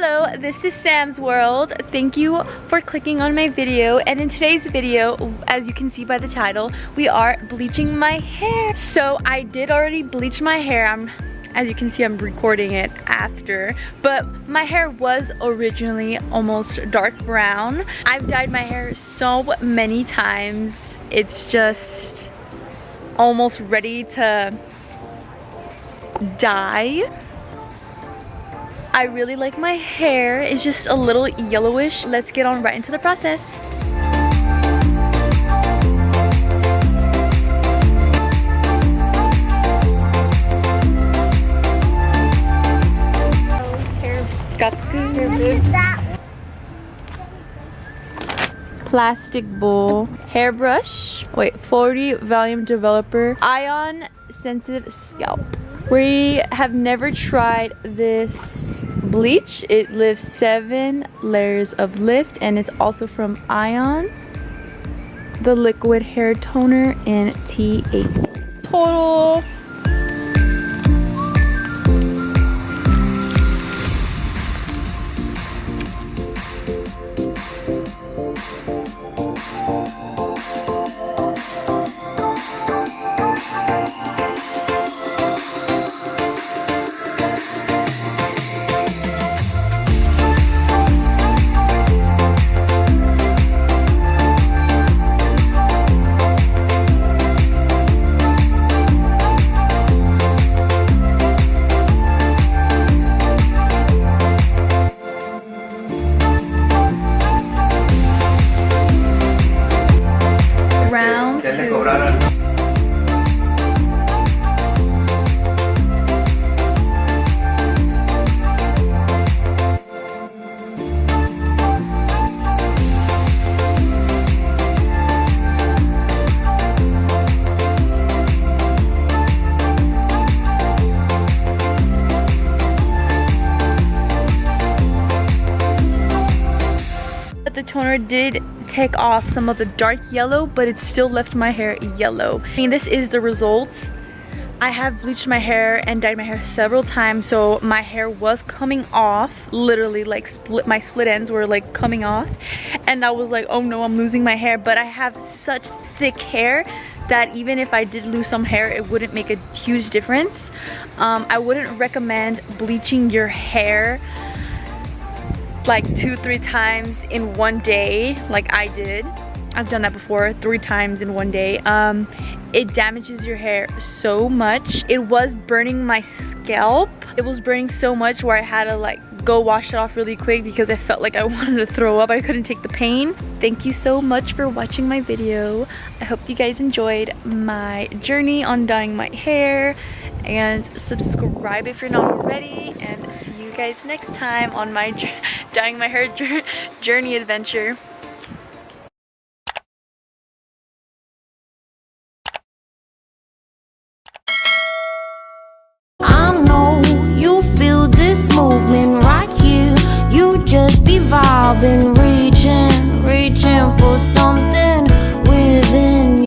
Hello, this is Sam's World. Thank you for clicking on my video, and in today's video, as you can see by the title, we are bleaching my hair. So I did already bleach my hair. As you can see, I'm recording it after, but my hair was originally almost dark brown. I've dyed my hair so many times. It's just almost ready to dye. I really like my hair. It's just a little yellowish. Let's get on right into the process. Got the plastic bowl, hairbrush, 40 volume developer, ion sensitive scalp. We have never tried this bleach. It lives 7 layers of lift, and it's also from Ion, the liquid hair toner in T8. Total the toner did take off some of the dark yellow, but it still left my hair yellow. I mean, this is the result. I have bleached my hair and dyed my hair several times, so my hair was coming off, literally like my split ends were like coming off, and I was like, oh no, I'm losing my hair. But I have such thick hair that even if I did lose some hair, it wouldn't make a huge difference. I wouldn't recommend bleaching your hair like 2-3 times in one day like I did. I've done that before, 3 times in one day. It damages your hair so much. It was burning my scalp. It was burning so much where I had to like go wash it off really quick because I felt like I wanted to throw up. I couldn't take the pain. Thank you so much for watching my video. I hope you guys enjoyed my journey on dyeing my hair, and subscribe if you're not already, and see you guys next time on my dyeing my hair journey adventure.